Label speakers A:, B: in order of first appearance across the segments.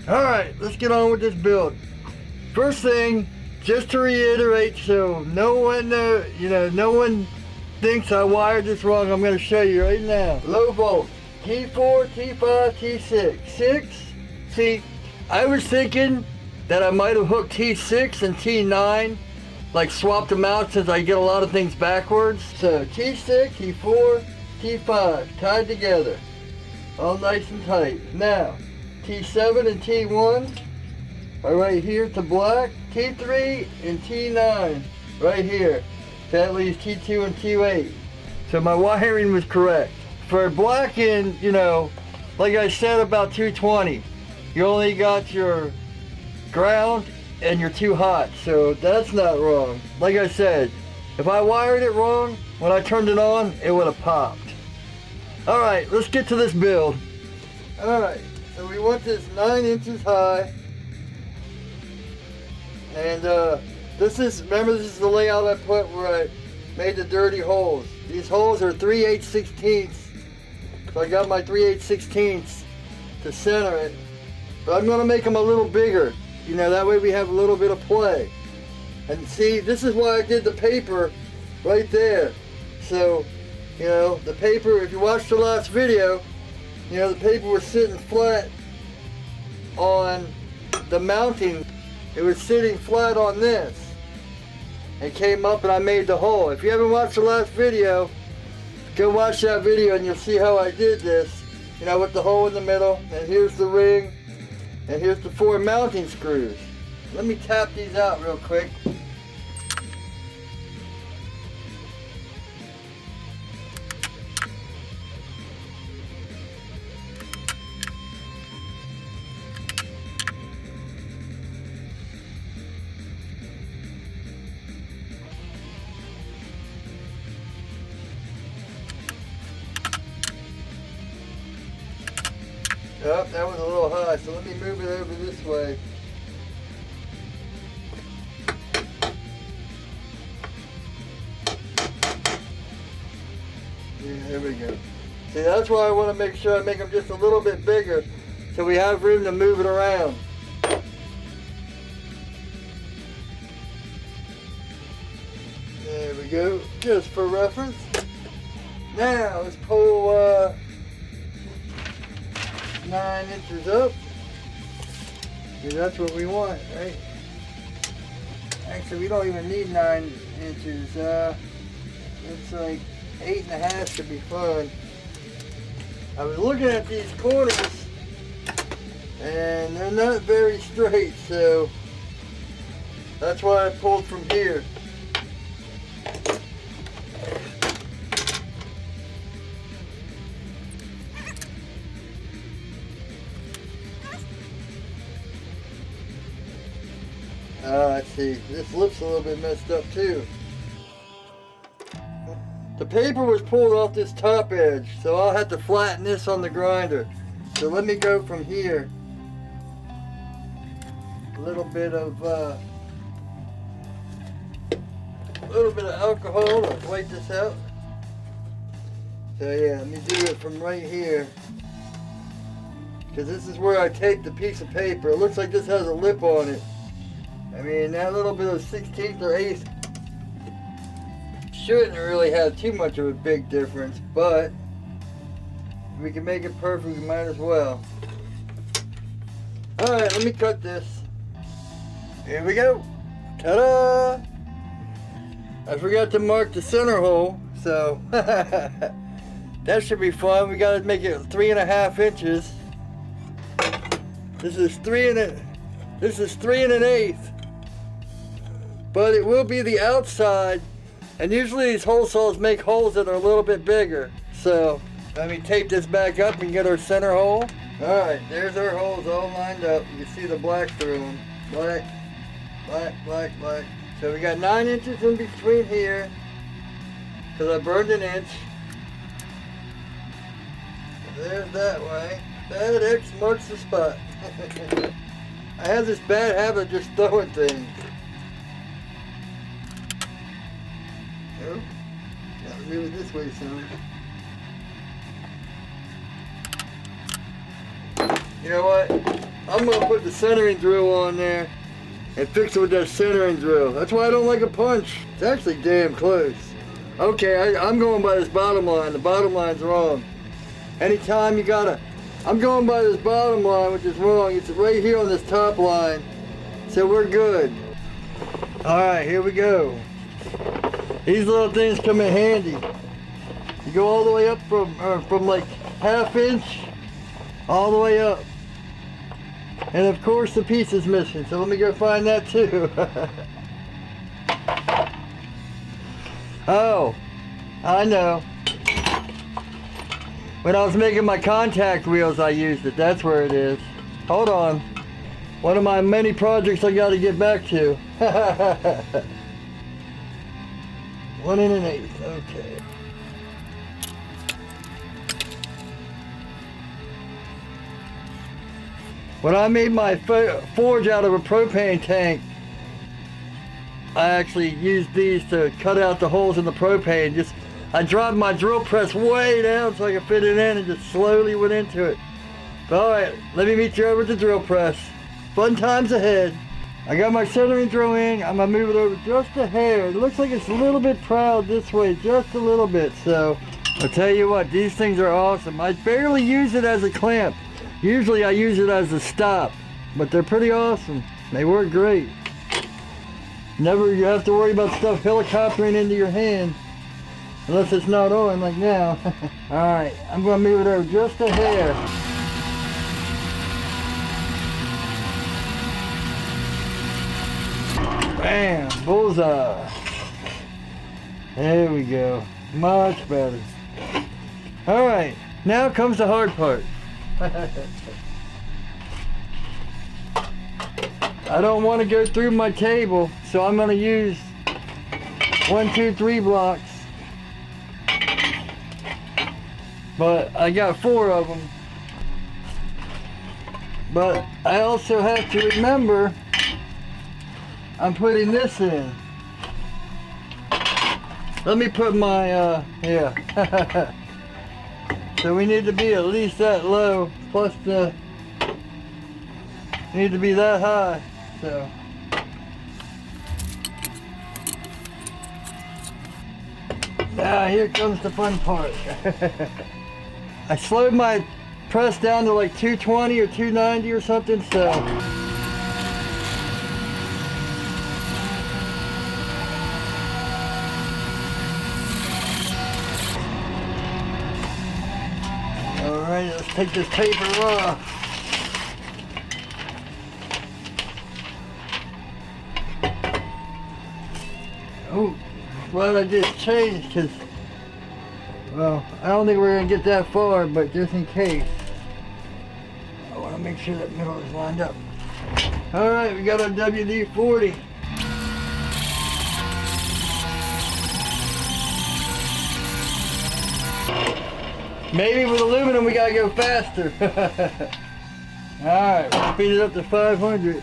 A: Alright, let's get on with this build. First thing, just to reiterate, so no one thinks I wired this wrong, I'm going to show you right now. Low volt, T4, T5, T6. See, I was thinking that I might have hooked T6 and T9, like swapped them out since I get a lot of things backwards. So T6, T4, T5, tied together, all nice and tight. Now, T7 and T1 are right here to black, T3 and T9 right here. That leaves T2 and T8. So my wiring was correct. For blacking, like I said about 220, you only got your ground and your two hot, so that's not wrong. Like I said, if I wired it wrong, when I turned it on, it would have popped. Alright, let's get to this build. Alright, so we want this 9 inches high. And this is the layout I put where I made the dirty holes. These holes are 3/8/16. So I got my 3/8/16 to center it. But I'm going to make them a little bigger. That way we have a little bit of play. And see, this is why I did the paper right there. So, the paper, if you watched the last video, the paper was sitting flat on the mounting. It was sitting flat on this. It came up and I made the hole. If you haven't watched the last video, go watch that video and you'll see how I did this. With the hole in the middle, and here's the ring, and here's the 4 mounting screws. Let me tap these out real quick. Oh, that was a little high, so let me move it over this way. Yeah, there we go. See, that's why I want to make sure I make them just a little bit bigger so we have room to move it around. There we go, just for reference. Now, let's pull 9 inches up. See, that's what we want, right? Actually, we don't even need 9 inches. It's like 8.5 should be fine. I was looking at these corners and they're not very straight, so that's why I pulled from here. I see. This lip's a little bit messed up too. The paper was pulled off this top edge, so I'll have to flatten this on the grinder. So let me go from here. A little bit of alcohol to white this out. So yeah, let me do it from right here. Because this is where I taped the piece of paper. It looks like this has a lip on it. I mean, that little bit of 16th or 8th shouldn't really have too much of a big difference, but if we can make it perfect, we might as well. Alright, let me cut this. Here we go. Ta-da! I forgot to mark the center hole, so that should be fun. We gotta make it 3.5 inches. This is 3 1/8. But it will be the outside, and usually these hole saws make holes that are a little bit bigger. So let me tape this back up and get our center hole. Alright, there's our holes all lined up. You can see the black through them. Black, black, black, black. So we got 9 inches in between here, because I burned 1 inch. There's that way. That X marks the spot. I have this bad habit of just throwing things. Oh, gotta move it this way some. You know what? I'm gonna put the centering drill on there and fix it with that centering drill. That's why I don't like a punch. It's actually damn close. Okay, I'm going by this bottom line. The bottom line's wrong. Anytime you gotta, I'm going by this bottom line, which is wrong. It's right here on this top line. So we're good. All right, here we go. These little things come in handy. You go all the way up from like ½ inch, all the way up. And of course the piece is missing, so let me go find that too. Oh, I know. When I was making my contact wheels, I used it. That's where it is. Hold on. One of my many projects I got to get back to. 1 1/8. Okay. When I made my forge out of a propane tank, I actually used these to cut out the holes in the propane. I dropped my drill press way down so I could fit it in and just slowly went into it. But all right, let me meet you over at the drill press. Fun times ahead. I got my centering drill in. I'm gonna move it over just a hair. It looks like it's a little bit proud this way, just a little bit. So I'll tell you what, these things are awesome. I barely use it as a clamp. Usually I use it as a stop, but they're pretty awesome. They work great. Never you have to worry about stuff helicoptering into your hand, unless it's not on like now. All right, I'm gonna move it over just a hair. Bam, bullseye. There we go, much better. All right, now comes the hard part. I don't want to go through my table, so I'm going to use 1, 2, 3 blocks. But I got 4 of them. But I also have to remember I'm putting this in. Let me put my, yeah. So we need to be at least that low, plus need to be that high. So now here comes the fun part. I slowed my press down to like 220 or 290 or something, so alright, let's take this paper off. Oh, well, I just changed because, well, I don't think we're going to get that far, but just in case, I want to make sure that middle is lined up. Alright, we got our WD-40. Maybe with aluminum we got to go faster. Alright, we'll speed it up to 500.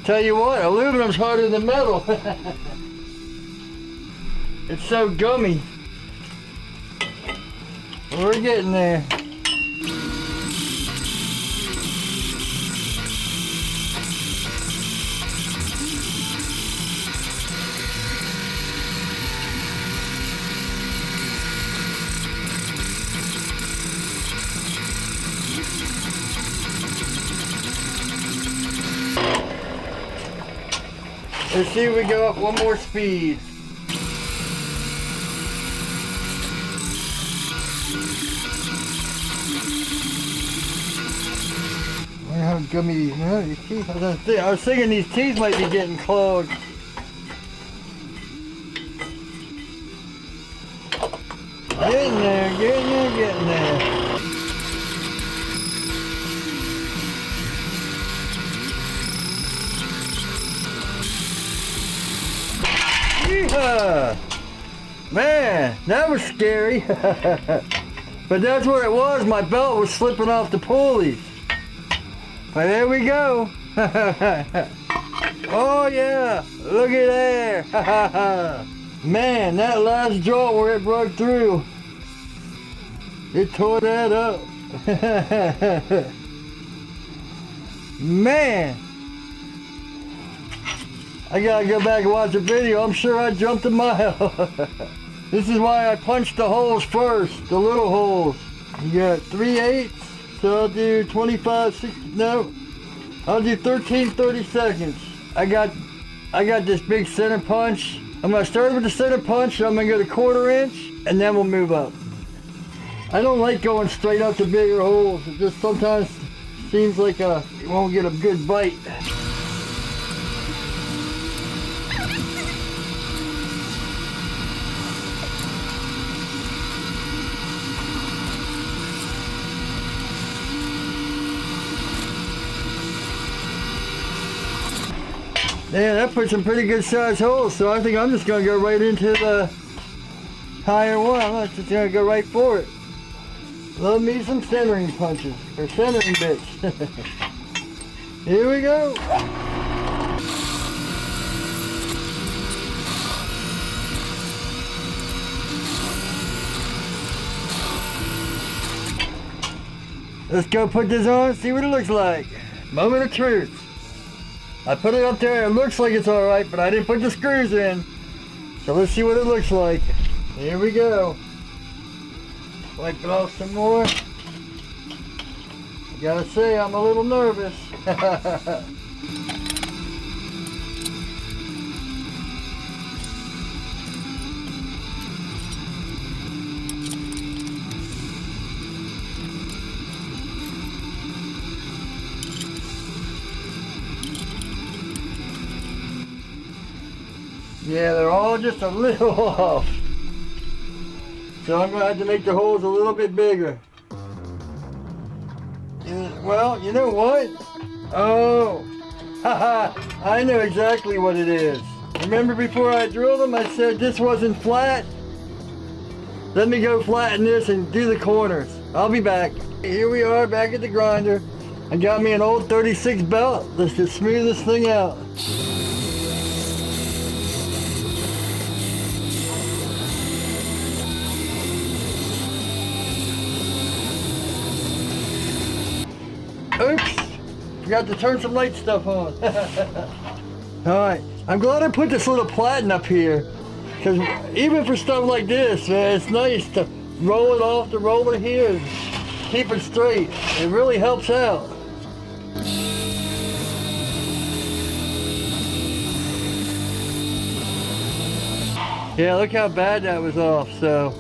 A: Tell you what, aluminum's harder than metal. It's so gummy. We're getting there. Let's see if we go up one more speed. I wonder how gummy, no, your teeth, I was thinking these teeth might be getting clogged. Getting there, getting there, getting there. Man, that was scary. But that's where it was. My belt was slipping off the pulleys. But there we go. Oh yeah, look at there. Man, that last joint where it broke through, it tore that up. Man, I gotta go back and watch the video. I'm sure I jumped a mile. This is why I punched the holes first, the little holes. You got 3/8, so I'll do 25, 60, no, I'll do 13 30-seconds. I got this big center punch. I'm gonna start with the center punch, I'm gonna go to 1/4 inch, and then we'll move up. I don't like going straight up to bigger holes. It just sometimes seems like you won't get a good bite. Yeah, that put some pretty good sized holes, so I think I'm just gonna go right into the higher one. I'm just gonna go right for it. Love me some centering punches, or centering bits. Here we go. Let's go put this on, see what it looks like. Moment of truth. I put it up there, it looks like it's alright, but I didn't put the screws in. So let's see what it looks like. Here we go. Wipe it off some more. I gotta say, I'm a little nervous. Yeah, they're all just a little off. So I'm going to have to make the holes a little bit bigger. Well, you know what? Oh, haha, I know exactly what it is. Remember before I drilled them, I said this wasn't flat? Let me go flatten this and do the corners. I'll be back. Here we are back at the grinder. I got me an old 36 belt. Let's just smooth this thing out. Oops, forgot to turn some light stuff on. Alright, I'm glad I put this little platen up here, because even for stuff like this, man, it's nice to roll it off the roller here and keep it straight. It really helps out. Yeah, look how bad that was off, so.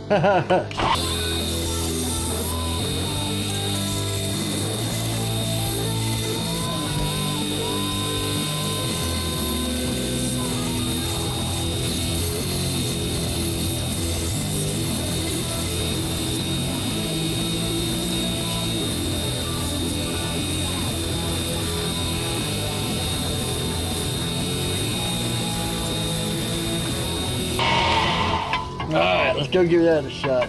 A: Alright, let's go give that a shot.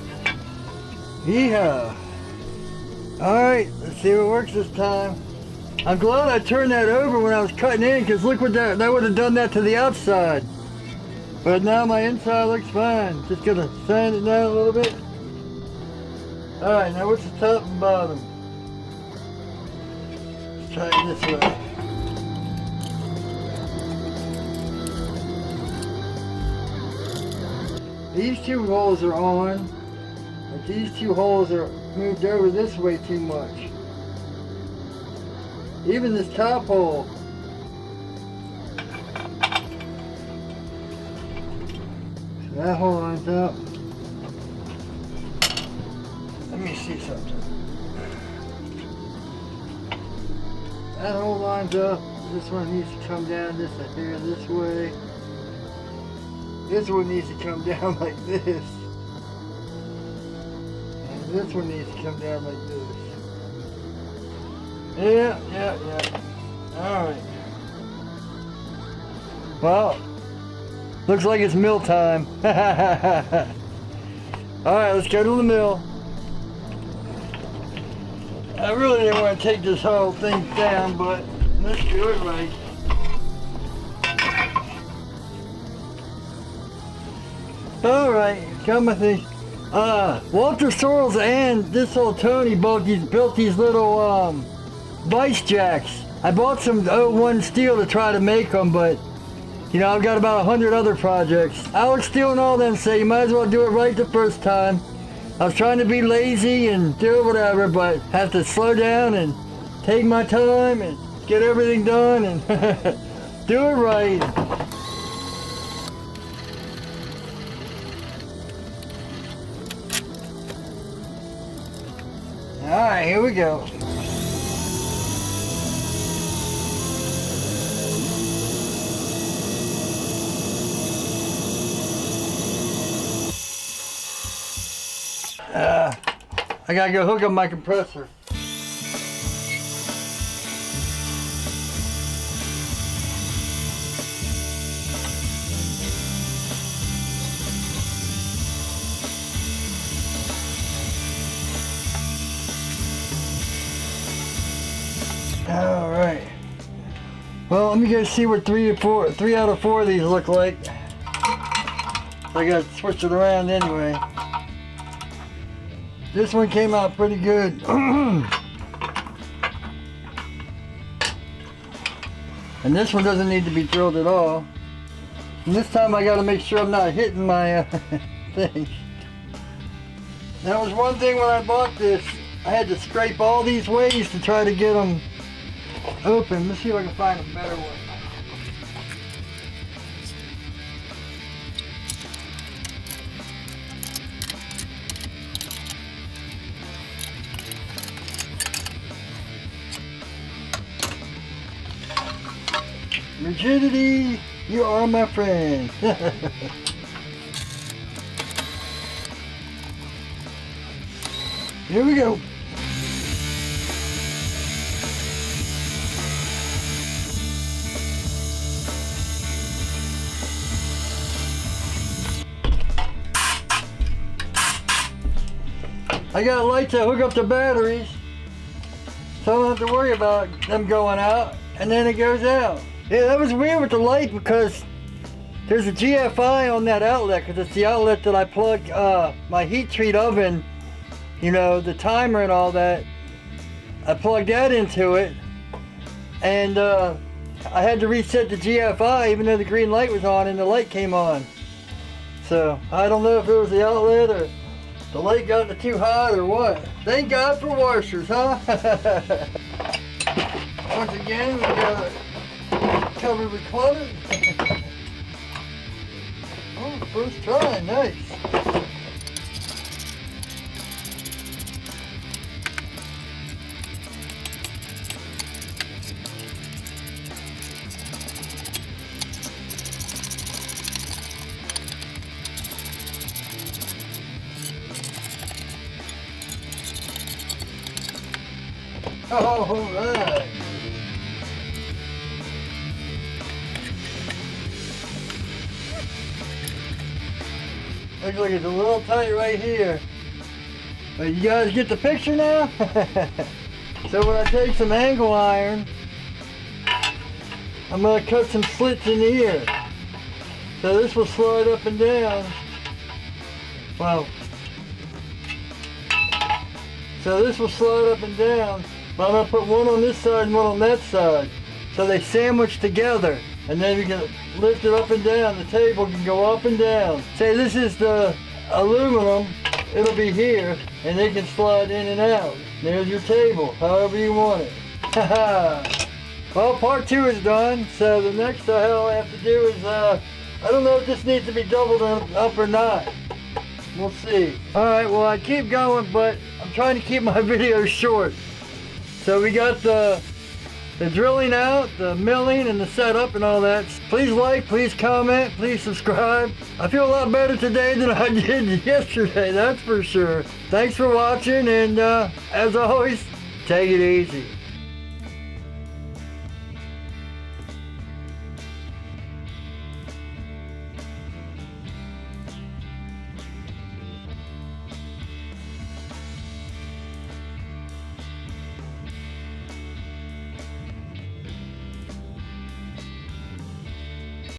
A: Yeehaw. Alright, let's see what works this time. I'm glad I turned that over when I was cutting in, because look what that would have done that to the outside. But now my inside looks fine. Just gonna sand it down a little bit. Alright, now what's the top and bottom? Let's try it this way. These two holes are on, but these two holes are moved over this way too much. Even this top hole. So that hole lines up. Let me see something. That hole lines up. This one needs to come down this way. This one needs to come down like this. And this one needs to come down like this. Yeah. Alright. Well, looks like it's mill time. Alright, let's go to the mill. I really didn't want to take this whole thing down, but let's do it right. All right, come with me. Walter Sorrells and this old Tony built these little vice jacks. I bought some '01 steel to try to make them, but you know, I've got about 100 other projects. Alex Steele and all them say you might as well do it right the first time. I was trying to be lazy and do whatever, but have to slow down and take my time and get everything done and do it right. All right, here we go. I gotta go hook up my compressor. All right. Well, let me go see what 3 out of 4 of these look like. I gotta switch it around anyway. This one came out pretty good. And this one doesn't need to be drilled at all. And this time I gotta make sure I'm not hitting my thing. That was one thing when I bought this. I had to scrape all these ways to try to get them open. Let's see if I can find a better one. Rigidity, you are my friend. Here we go. I got lights that hook up the batteries, so I don't have to worry about them going out, and then it goes out. Yeah, that was weird with the light because there's a GFI on that outlet, because it's the outlet that I plug my heat treat oven, you know, the timer and all that. I plugged that into it, and I had to reset the GFI even though the green light was on and the light came on. So I don't know if it was the outlet or the light got too hot or what. Thank God for washers, huh? Once again, we got it covered with clutter. Oh, first try, nice. All right. Looks like it's a little tight right here. But you guys get the picture now? So when I take some angle iron, I'm going to cut some slits in here. So this will slide up and down. Wow. So this will slide up and down. But I'm going to put one on this side and one on that side. So they sandwich together. And then you can lift it up and down. The table can go up and down. Say this is the aluminum. It'll be here. And they can slide in and out. There's your table, however you want it. Well, part 2 is done. So the next hell I have to do is, I don't know if this needs to be doubled up or not. We'll see. Alright, well I keep going, but I'm trying to keep my videos short. So we got the drilling out, the milling, and the setup and all that. Please like, please comment, please subscribe. I feel a lot better today than I did yesterday, that's for sure. Thanks for watching, and as always, take it easy.